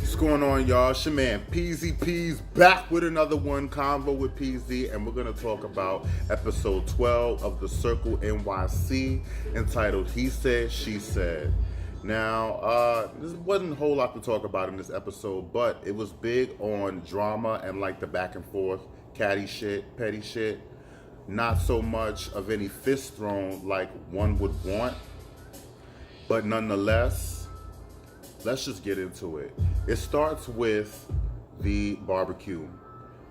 What's going on, y'all? It's your man Peasy P's back with another one, Convo with PZ, and we're gonna talk about episode 12 of the Circle NYC, entitled "He Said, She Said." Now, there wasn't a whole lot to talk about in this episode, but it was big on drama and like the back and forth, catty shit, petty shit. Not so much of any fist thrown like one would want, but nonetheless, let's just get into it. It starts with the barbecue.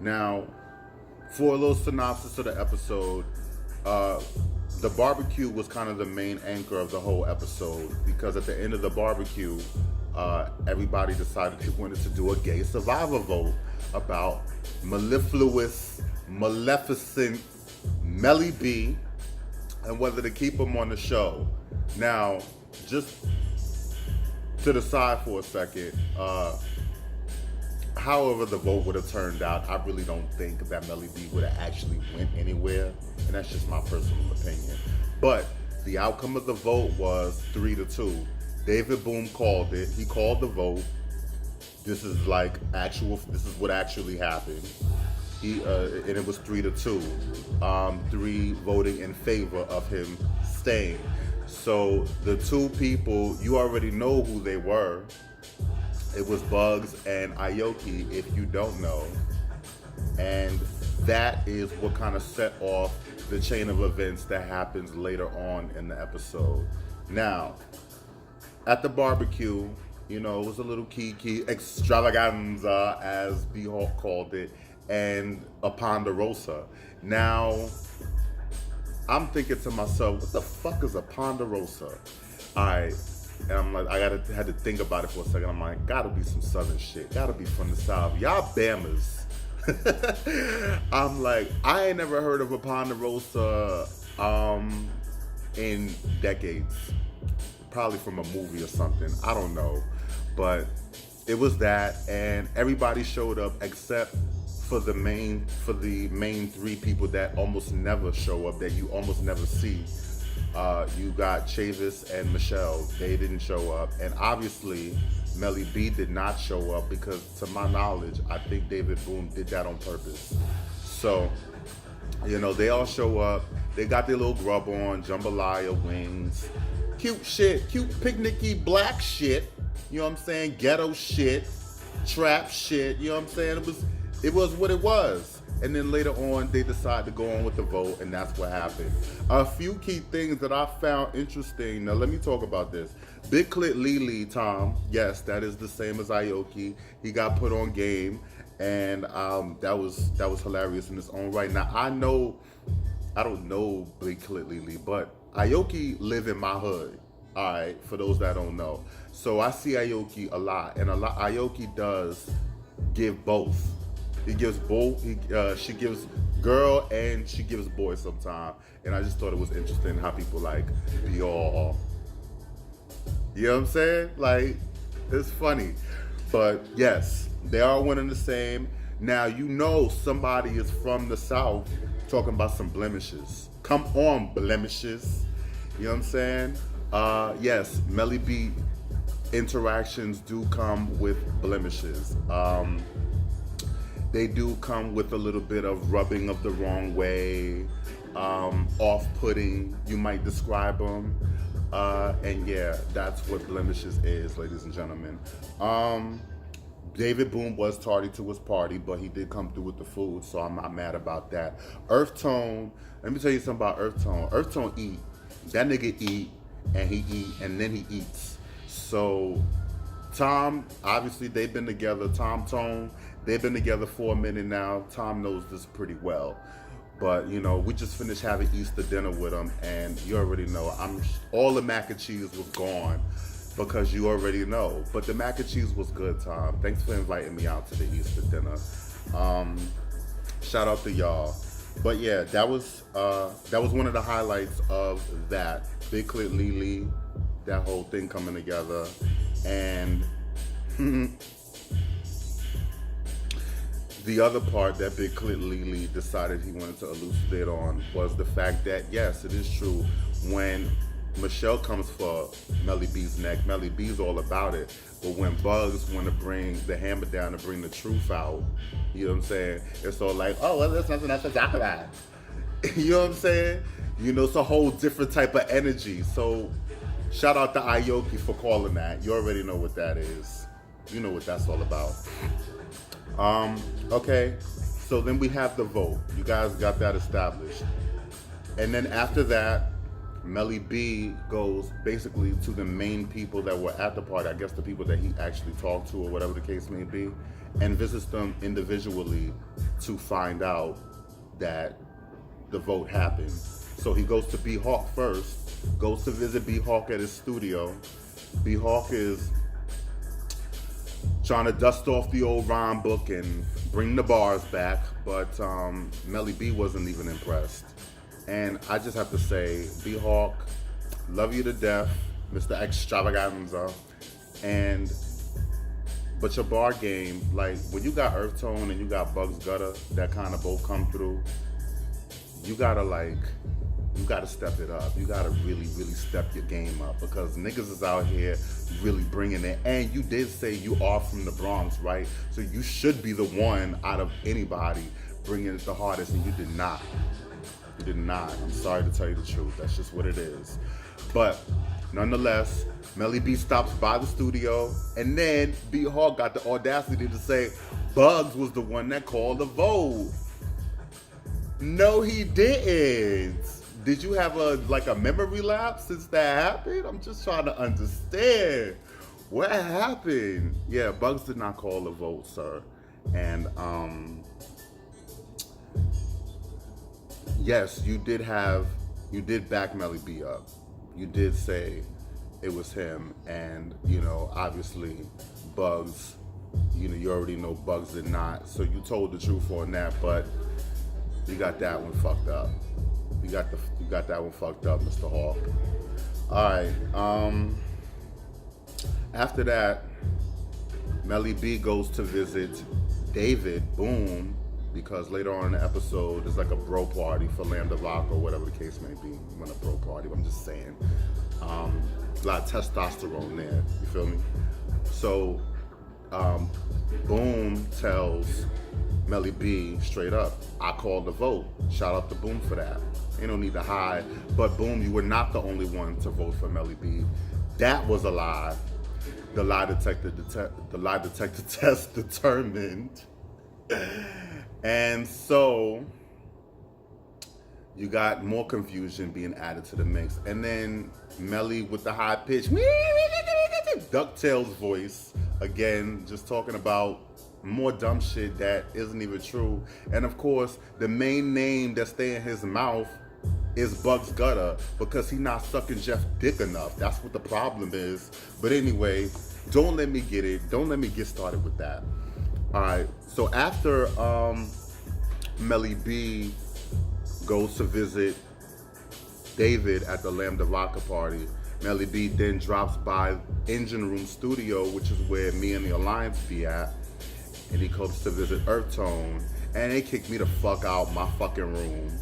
Now, for a little synopsis of the episode, the barbecue was kind of the main anchor of the whole episode because at the end of the barbecue, everybody decided they wanted to do a gay survivor vote about mellifluous, maleficent Melly B and whether to keep him on the show. Now, just to the side for a second, however the vote would have turned out, I really don't think that Melly B would have actually went anywhere, and that's just my personal opinion. But the outcome of the vote was 3-2. David Boom called it. He called the vote. This is what actually happened. And it was 3-2. 3 voting in favor of him staying. So the two people, you already know who they were. It was Bugs and I.K.P, if you don't know. And that is what kind of set off the chain of events that happens later on in the episode. Now, at the barbecue, it was a little kiki extravaganza, as B Hawk called it, and a ponderosa. Now, I'm thinking to myself, what the fuck is a ponderosa? Alright, and I'm like, had to think about it for a second. I'm like, gotta be some southern shit. Gotta be from the South. Y'all Bammers. I'm like, I ain't never heard of a ponderosa in decades. Probably from a movie or something. I don't know. But it was that, and everybody showed up except for the main 3 people that almost never show up, that you almost never see. You got Chavis and Michelle. They didn't show up, and obviously Melly B did not show up because, to my knowledge, I think David Boone did that on purpose. So, they all show up. They got their little grub on, jambalaya wings, cute shit, cute picnicky black shit. You know what I'm saying? Ghetto shit, trap shit. You know what I'm saying? It was what it was. And then later on, they decided to go on with the vote, and that's what happened. A few key things that I found interesting. Now, let me talk about this. Big Clit Lily Tom, yes, that is the same as I.K.P. He got put on game, and that was hilarious in its own right. Now, I don't know Big Clit Lily, but I.K.P live in my hood. All right, for those that don't know. So I see I.K.P a lot, and I.K.P does give both. He gives both. She gives girl and she gives boy sometimes. And I just thought it was interesting how people be all, you know what I'm saying? Like, it's funny. But yes, they are one and the same. Now, somebody is from the South talking about some blemishes. Come on, blemishes. You know what I'm saying? Yes, Melly B interactions do come with blemishes. They do come with a little bit of rubbing of the wrong way, off-putting, you might describe them. And yeah, that's what blemishes is, ladies and gentlemen. David Boone was tardy to his party, but he did come through with the food, so I'm not mad about that. Earth Tone, let me tell you something about Earth Tone. Earth Tone eat. That nigga eat, and he eat, and then he eats. So, Tom, obviously they've been together, Tom Tone, they've been together for a minute now. Tom knows this pretty well. But, we just finished having Easter dinner with him, and you already know, all the mac and cheese was gone because you already know. But the mac and cheese was good, Tom. Thanks for inviting me out to the Easter dinner. Shout out to y'all. But yeah, that was one of the highlights of that. Big Clit Lily, that whole thing coming together. And the other part that Big Clit Lily decided he wanted to elucidate on was the fact that, yes, it is true, when Michelle comes for Melly B's neck. Melly B's all about it. But when Bugs want to bring the hammer down to bring the truth out, you know what I'm saying? It's all like, oh, well, there's nothing else to talk about. You know what I'm saying? You know, it's a whole different type of energy. So shout out to I.K.P for calling that. You already know what that is. You know what that's all about. Okay. So then we have the vote. You guys got that established. And then after that, Melly B goes basically to the main people that were at the party, I guess the people that he actually talked to or whatever the case may be, and visits them individually to find out that the vote happened. So he goes to B Hawk first, goes to visit B Hawk at his studio. B Hawk is trying to dust off the old rhyme book and bring the bars back, but Melly B wasn't even impressed. And I just have to say, B Hawk, love you to death, Mr. Extravaganza, but your bar game, like when you got Earth Tone and you got Bugs Gutter that kind of both come through, you gotta step it up. You gotta really, really step your game up because niggas is out here really bringing it. And you did say you are from the Bronx, right? So you should be the one out of anybody bringing it the hardest, and you did not. You did not. I'm sorry to tell you the truth. That's just what it is. But nonetheless, Melly B stops by the studio, and then B Hawk got the audacity to say Bugs was the one that called the vote. No, he didn't. Did you have a memory lapse since that happened? I'm just trying to understand what happened. Yeah, Bugs did not call the vote, sir. And yes, you did back Melly B up. You did say it was him, and obviously Bugs, you already know Bugs did not. So you told the truth on that, but you got that one fucked up. You got that one fucked up, Mr. Hawk. All right. After that, Melly B goes to visit David Boom, because later on in the episode, there's like a bro party for Lambda Rock or whatever the case may be. When a bro party, I'm just saying. A lot of testosterone there, you feel me? So, Boom tells Melly B straight up, I called the vote. Shout out to Boom for that. Ain't no need to hide. But Boom, you were not the only one to vote for Melly B. That was a lie. The lie detector test determined. And so you got more confusion being added to the mix. And then Melly with the high pitch, DuckTales voice, again, just talking about more dumb shit that isn't even true. And of course, the main name that stay in his mouth is Bugs Gutter, because he not sucking Jeff dick enough. That's what the problem is. But anyway, don't let me get started with that. All right, so after Melly B goes to visit David at the Lambda Rocker party, Melly B then drops by Engine Room Studio, which is where me and the Alliance be at, and he comes to visit Earth Tone, and they kicked me the fuck out my fucking room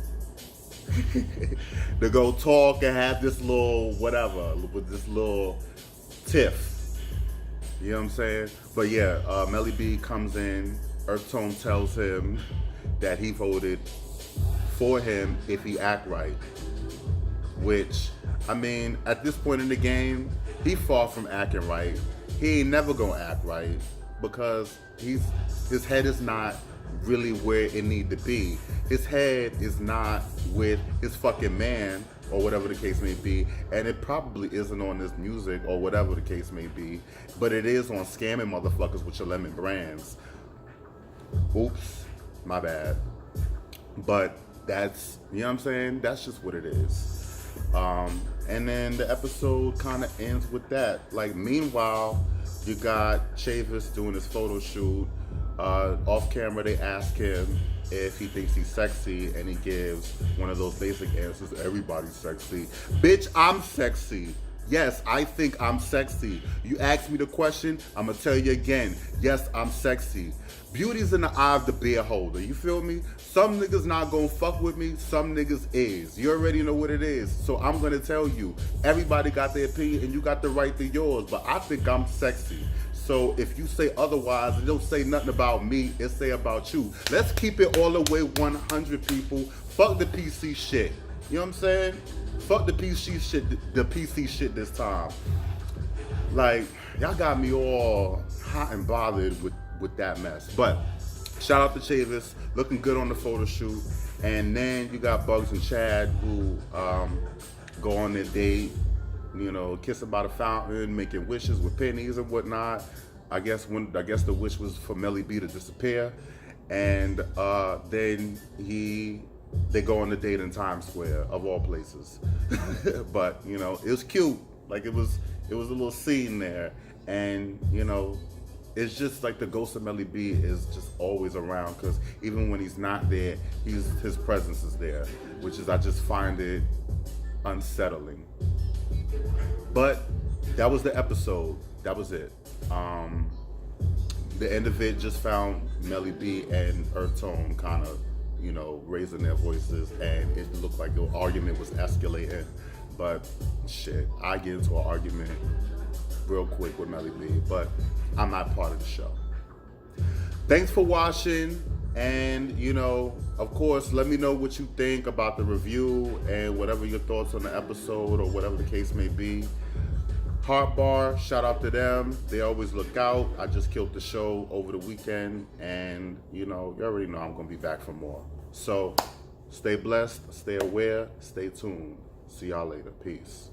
to go talk and have this little whatever, with this little tiff. You know what I'm saying? But yeah, Melly B comes in, Earth Tone tells him that he voted for him if he act right. Which, I mean, at this point in the game, he far from acting right. He ain't never gonna act right because his head is not really where it need to be. His head is not with his fucking man, or whatever the case may be, and it probably isn't on this music or whatever the case may be, but it is on scamming motherfuckers with your lemon brands. Oops, my bad. But that's, you know what I'm saying? That's just what it is. And then the episode kind of ends with that. Like, meanwhile, you got Chavis doing his photo shoot. Off camera, they ask him if he thinks he's sexy, and he gives one of those basic answers: everybody's sexy. Bitch, I'm sexy. Yes, I think I'm sexy. You ask me the question, I'm gonna tell you again. Yes, I'm sexy. Beauty's in the eye of the beholder. You feel me? Some niggas not gonna fuck with me. Some niggas is. You already know what it is. So I'm gonna tell you. Everybody got their opinion, and you got the right to yours. But I think I'm sexy. So if you say otherwise, it don't say nothing about me. It say about you. Let's keep it all the way 100, people. Fuck the PC shit. You know what I'm saying? Fuck the PC shit. The PC shit this time. Like, y'all got me all hot and bothered with that mess. But shout out to Chavis, looking good on the photo shoot. And then you got Bugs and Chad who go on their date, you know, kissing by the fountain, making wishes with pennies and whatnot. I guess the wish was for Melly B to disappear. And then they go on a date in Times Square, of all places. But, you know, it was cute. Like, it was a little scene there. And, you know, it's just like the ghost of Melly B is just always around, because even when he's not there, his presence is there, which is, I just find it unsettling. But that was the episode. That was it. The end of it just found Melly B and Earth Tone kind of, you know, raising their voices, and it looked like the argument was escalating. But shit, I get into an argument real quick with Melly B, but I'm not part of the show. Thanks for watching, and you know, of course, let me know what you think about the review and whatever your thoughts on the episode or whatever the case may be. Heart Bar, shout out to them. They always look out. I just killed the show over the weekend, and you know, you already know I'm gonna be back for more. So stay blessed, stay aware, stay tuned. See y'all later. Peace.